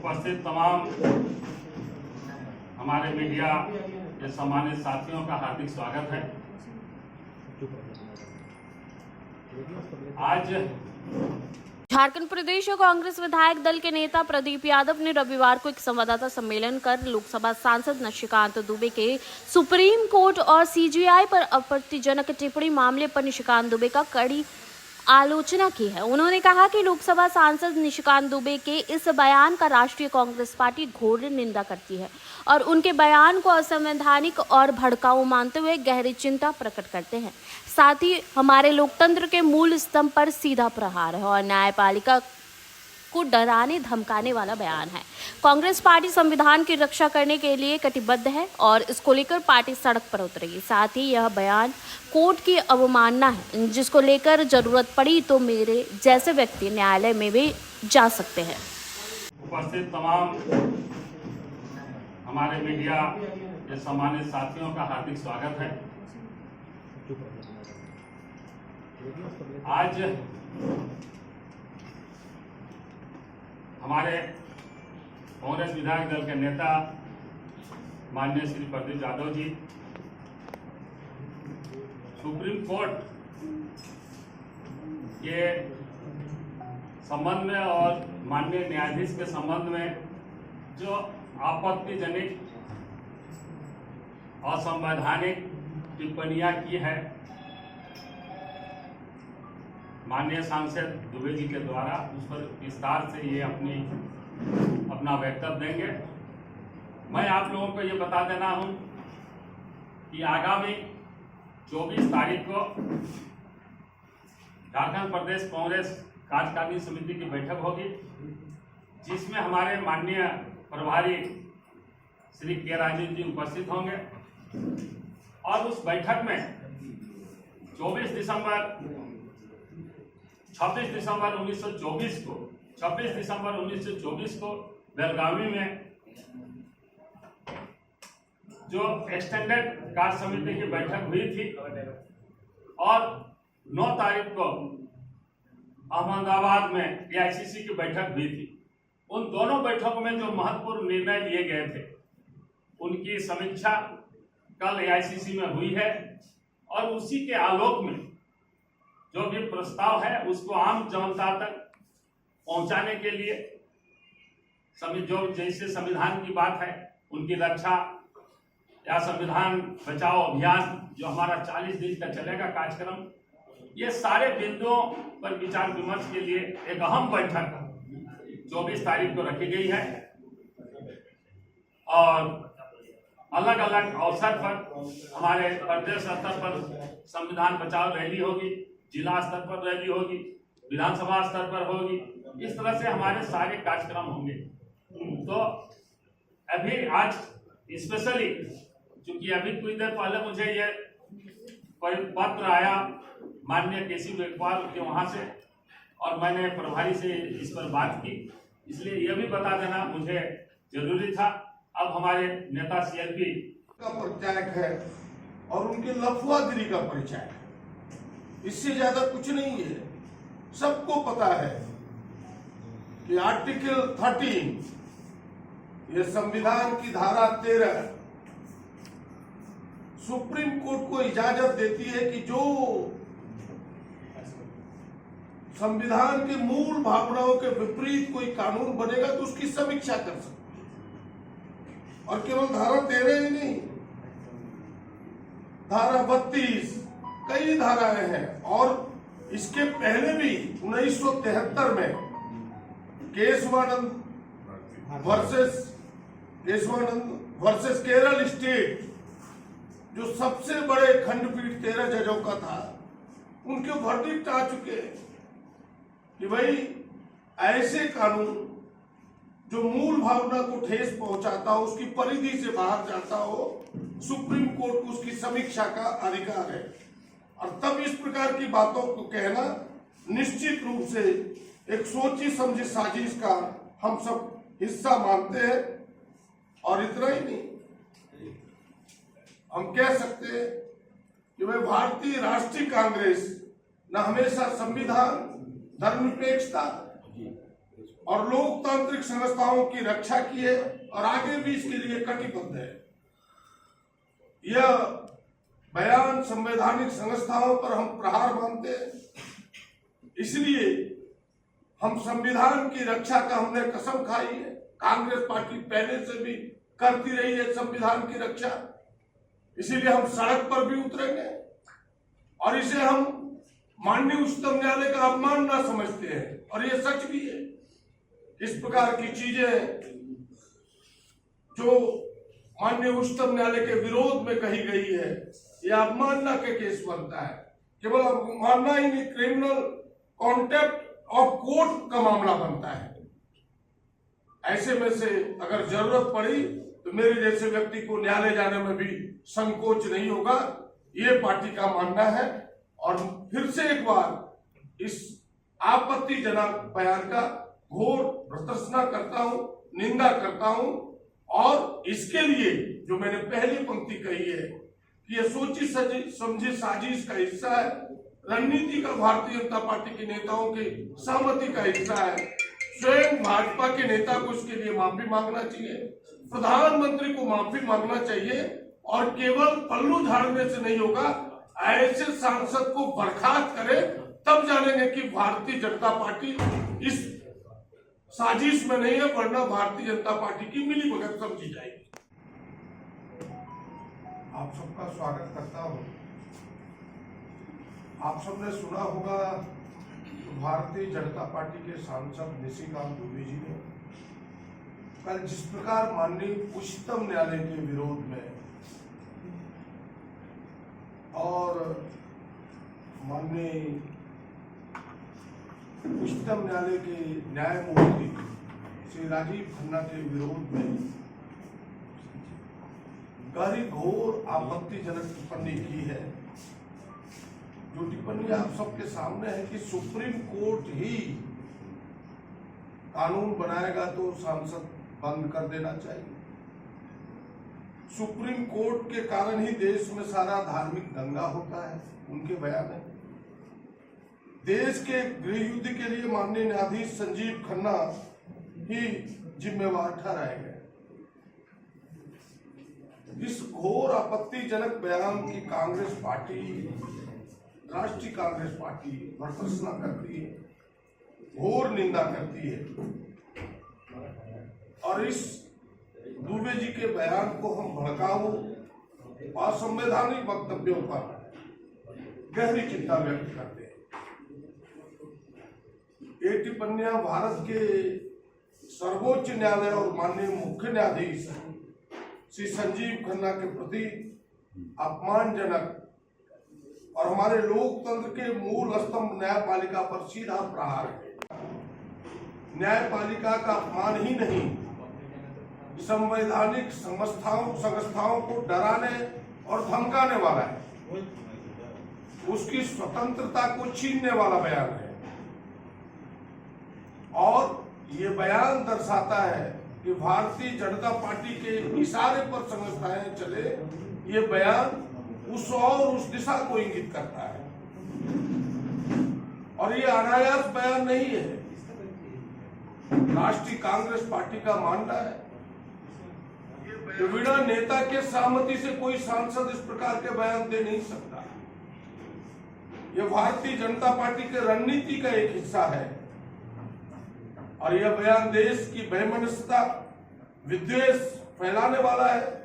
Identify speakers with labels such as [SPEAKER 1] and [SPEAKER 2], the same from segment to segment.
[SPEAKER 1] उपस्थित तमाम हमारे मीडिया के सम्मानित साथियों का हार्दिक स्वागत है। आज
[SPEAKER 2] झारखंड प्रदेश कांग्रेस विधायक दल के नेता प्रदीप यादव ने रविवार को एक संवाददाता सम्मेलन कर लोकसभा सांसद निशिकांत दुबे के सुप्रीम कोर्ट और सीजीआई पर आपत्तिजनक टिप्पणी मामले पर निशिकांत दुबे का कड़ी आलोचना की है। उन्होंने कहा कि लोकसभा सांसद निशिकांत दुबे के इस बयान का राष्ट्रीय कांग्रेस पार्टी घोर निंदा करती है और उनके बयान को असंवैधानिक और भड़काऊ मानते हुए गहरी चिंता प्रकट करते हैं। साथ ही हमारे लोकतंत्र के मूल स्तंभ पर सीधा प्रहार है और न्यायपालिका को डराने धमकाने वाला बयान है। कांग्रेस पार्टी संविधान की रक्षा करने के लिए कटिबद्ध है और इसको लेकर पार्टी सड़क पर उतरेगी। साथ ही यह बयान कोर्ट की अवमानना है, जिसको लेकर जरूरत पड़ी तो मेरे जैसे व्यक्ति न्यायालय में भी जा सकते हैं।
[SPEAKER 1] उपस्थित तमाम हमारे मीडिया के सम्मानित साथियों का हार्दिक स्वागत है। आज हमारे कांग्रेस विधायक दल के नेता माननीय श्री प्रदीप यादव जी सुप्रीम कोर्ट के संबंध में और माननीय न्यायाधीश के संबंध में जो आपत्तिजनक असंवैधानिक टिप्पणियां की है माननीय सांसद दुबे जी के द्वारा, उस पर विस्तार से ये अपना वक्तव्य देंगे। मैं आप लोगों को ये बता देना हूं कि आगामी 24 तारीख को झारखंड प्रदेश कांग्रेस कार्यकारिणी समिति की बैठक होगी, जिसमें हमारे माननीय प्रभारी श्री के राजीव जी उपस्थित होंगे और उस बैठक में 26 दिसंबर 1924 को बेलगावी में जो एक्सटेंडेड कार्य समिति की बैठक हुई थी और 9 तारीख को अहमदाबाद में एआईसीसी की बैठक हुई थी। उन दोनों बैठकों में जो महत्वपूर्ण निर्णय लिए गए थे उनकी समीक्षा कल एआईसीसी में हुई है और उसी के आलोक में जो भी प्रस्ताव है उसको आम जनता तक पहुंचाने के लिए जो जैसे संविधान की बात है उनकी रक्षा या संविधान बचाओ अभियान जो हमारा 40 दिन का चलेगा कार्यक्रम, ये सारे बिंदुओं पर विचार विमर्श के लिए एक अहम बैठक 24 तारीख को रखी गई है और अलग अलग अवसर पर हमारे प्रदेश स्तर पर संविधान बचाओ रैली होगी, जिला स्तर पर रैली होगी, विधानसभा स्तर पर होगी। इस तरह से हमारे सारे कार्यक्रम होंगे। तो अभी आज स्पेशली क्योंकि अभी कुछ देर पहले मुझे ये पत्र आया माननीय केसी वेकवाल के वहां से और मैंने प्रभारी से इस पर बात की, इसलिए यह भी बता देना मुझे जरूरी था। अब हमारे नेता सीएलपी
[SPEAKER 3] का परिचायक है और उनके लफुआगिरी का परिचायक है, इससे ज्यादा कुछ नहीं है। सबको पता है कि आर्टिकल 13 ये संविधान की धारा 13 सुप्रीम कोर्ट को इजाजत देती है कि जो संविधान के मूल भावनाओं के विपरीत कोई कानून बनेगा तो उसकी समीक्षा कर सकते हैं। और केवल धारा 13 ही नहीं, धारा 32 कई धाराएं हैं और इसके पहले भी 1973 में केशवानंद वर्सेस केरल स्टेट जो सबसे बड़े खंडपीठ 13 जजों का था, उनके वर्डिक्ट आ चुके हैं कि भाई ऐसे कानून जो मूल भावना को ठेस पहुंचाता हो, उसकी परिधि से बाहर जाता हो, सुप्रीम कोर्ट को उसकी समीक्षा का अधिकार है। और तब इस प्रकार की बातों को कहना निश्चित रूप से एक सोची समझी साजिश का हम सब हिस्सा मानते हैं। और इतना ही नहीं, हम कह सकते हैं कि भाई भारतीय राष्ट्रीय कांग्रेस न हमेशा संविधान, धर्मनिरपेक्षता और लोकतांत्रिक संस्थाओं की रक्षा की है और आगे भी इसके लिए कटिबद्ध है। यह बयान संवैधानिक संस्थाओं पर हम प्रहार मानते हैं, इसलिए हम संविधान की रक्षा का हमने कसम खाई है। कांग्रेस पार्टी पहले से भी करती रही है संविधान की रक्षा, इसीलिए हम सड़क पर भी उतरेंगे और इसे हम माननीय उच्चतम न्यायालय का अपमान न समझते हैं और ये सच भी है। इस प्रकार की चीजें जो माननीय उच्चतम न्यायालय के विरोध में कही गई है, यह अवमानना के केस बनता है। केवल अवमानना ही नहीं, क्रिमिनल कॉन्टेम्प्ट ऑफ कोर्ट का मामला बनता है। ऐसे में से अगर जरूरत पड़ी तो मेरे जैसे व्यक्ति को न्यायालय जाने में भी संकोच नहीं होगा, ये पार्टी का मानना है। और फिर से एक बार इस आपत्तिजनक बयान का घोर भर्त्सना करता हूं, निंदा करता हूं और इसके लिए जो मैंने पहली पंक्ति कही है कि यह सोची समझी साजिश का हिस्सा है, रणनीति का भारतीय जनता पार्टी के नेताओं की सहमति का हिस्सा है। स्वयं भाजपा के नेता को इसके लिए माफी मांगना चाहिए, प्रधानमंत्री को माफी मांगना चाहिए और केवल पल्लू झाड़ने से नहीं होगा, ऐसे सांसद को बर्खास्त करे, तब जानेंगे कि भारतीय जनता पार्टी इस साजिश में नहीं है, वरना भारतीय जनता पार्टी की मिली भगत समझी जाएगी। आप सबका स्वागत करता हूं। आप सबने सुना होगा भारतीय जनता पार्टी के सांसद निशिकांत दुबे जी ने कल जिस प्रकार माननीय उच्चतम न्यायालय के विरोध में और माननीय उच्चतम न्यायालय के न्यायमूर्ति श्री राजीव खन्ना के विरोध में गहरी घोर आपत्तिजनक टिप्पणी की है। जो टिप्पणी आप सबके सामने है कि सुप्रीम कोर्ट ही कानून बनाएगा तो सांसद बंद कर देना चाहिए। सुप्रीम कोर्ट के कारण ही देश में सारा धार्मिक दंगा होता है, उनके बयान है। देश के गृह युद्ध के लिए माननीय न्यायाधीश संजीव खन्ना ही जिम्मेवार ठहराए गए। इस घोर आपत्तिजनक बयान की कांग्रेस पार्टी, राष्ट्रीय कांग्रेस पार्टी भर्त्सना करती है, घोर निंदा करती है और इस दुबे जी के बयान को हम भड़काऊ असंवैधानिक वक्तव्यों पर गहरी चिंता व्यक्त करते हैं। ये टिप्पणियां भारत के सर्वोच्च न्यायालय और माननीय मुख्य न्यायाधीश श्री संजीव खन्ना के प्रति अपमानजनक और हमारे लोकतंत्र के मूल स्तंभ न्यायपालिका पर सीधा प्रहार है। न्यायपालिका का अपमान ही नहीं, संवैधानिक संस्थाओं को डराने और धमकाने वाला है, उसकी स्वतंत्रता को छीनने वाला बयान है। और ये बयान दर्शाता है कि भारतीय जनता पार्टी के इशारे पर संस्थाएं चले, ये बयान उस दिशा को इंगित करता है और ये अनायास बयान नहीं है। राष्ट्रीय कांग्रेस पार्टी का मानना है कि बिना नेता के सहमति से कोई सांसद इस प्रकार के बयान दे नहीं सकता। यह भारतीय जनता पार्टी के रणनीति का एक हिस्सा है और यह बयान देश की वैमनस्यता, विद्वेष फैलाने वाला है,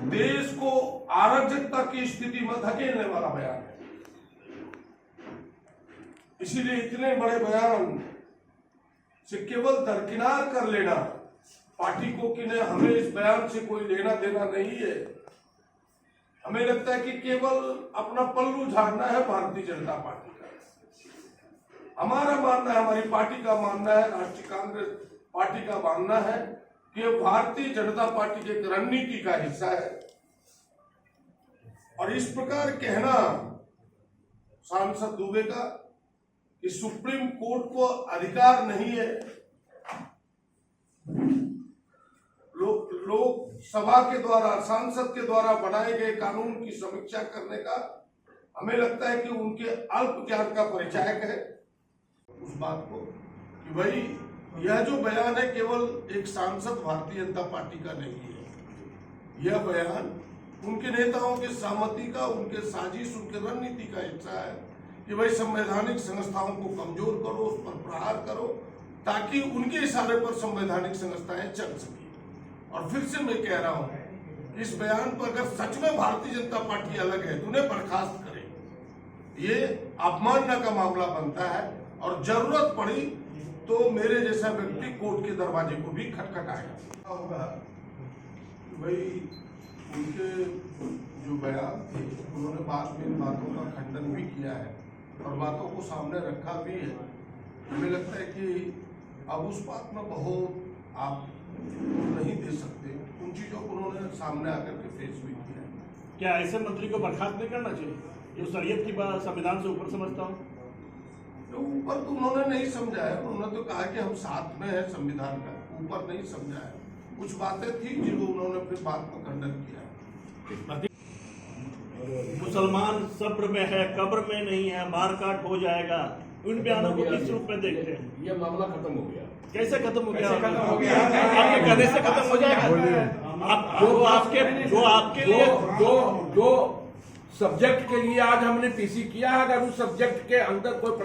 [SPEAKER 3] देश को अराजकता की स्थिति में धकेलने वाला बयान है। इसीलिए इतने बड़े बयान से केवल दरकिनार कर लेना पार्टी को कि नहीं, हमें इस बयान से कोई लेना देना नहीं है। हमें लगता है कि केवल अपना पल्लू झाड़ना है भारतीय जनता पार्टी का। हमारा मानना है, हमारी पार्टी का मानना है, राष्ट्रीय कांग्रेस पार्टी का मानना है कि भारतीय जनता पार्टी की एक रणनीति का हिस्सा है और इस प्रकार कहना सांसद दुबे का कि सुप्रीम कोर्ट को अधिकार नहीं है लोकसभा के द्वारा, सांसद के द्वारा बनाए गए कानून की समीक्षा करने का, हमें लगता है कि उनके अल्प ज्ञान का परिचायक है उस बात को कि भाई यह जो बयान है केवल एक सांसद भारतीय जनता पार्टी का नहीं है। यह बयान उनके नेताओं के सहमति का, उनके साजिश, उनके रणनीति का हिस्सा है कि भाई संवैधानिक संस्थाओं को कमजोर करो, उस पर प्रहार करो, ताकि उनके इशारे पर संवैधानिक संस्थाएं चल सके। और फिर से मैं कह रहा हूं, इस बयान पर अगर सच में भारतीय जनता पार्टी अलग है तो उन्हें बर्खास्त करे। ये अपमानना का मामला बनता है और जरूरत पड़ी तो मेरे जैसा व्यक्ति कोर्ट के दरवाजे को भी खटखटाएगा। होगा भाई उनके जो बयान थे उन्होंने बाद में इन बातों का खंडन भी किया है और बातों को सामने रखा भी है। हमें लगता है कि अब उस बात में बहुत आप नहीं दे सकते, उन चीजों को उन्होंने सामने आकर के फेस भी किया है।
[SPEAKER 4] क्या ऐसे मंत्री को बर्खास्त नहीं करना चाहिए जो शरीयत की बात संविधान से ऊपर समझता हूँ?
[SPEAKER 3] ऊपर तो उन्होंने नहीं समझा है, उन्होंने तो कहा कि हम साथ में हैं संविधान का, ऊपर नहीं समझा है। कुछ बातें थी जिनको उन्होंने फिर बात में खंडन किया है।
[SPEAKER 4] मुसलमान सब्र में है, कब्र में नहीं है, मारकाट हो जाएगा, उन बयानों को किस रूप में देखते हैं?
[SPEAKER 5] ये मामला खत्म हो गया।
[SPEAKER 4] कैसे खत्म हो गया?
[SPEAKER 5] खत्म हो गया?
[SPEAKER 4] आपके कहने से खत्म हो जाएगा? आप जो आपके लिए
[SPEAKER 5] जो सब्जेक्ट के लिए आज हमने पीसी किया है, अगर उस सब्जेक्ट के अंदर कोई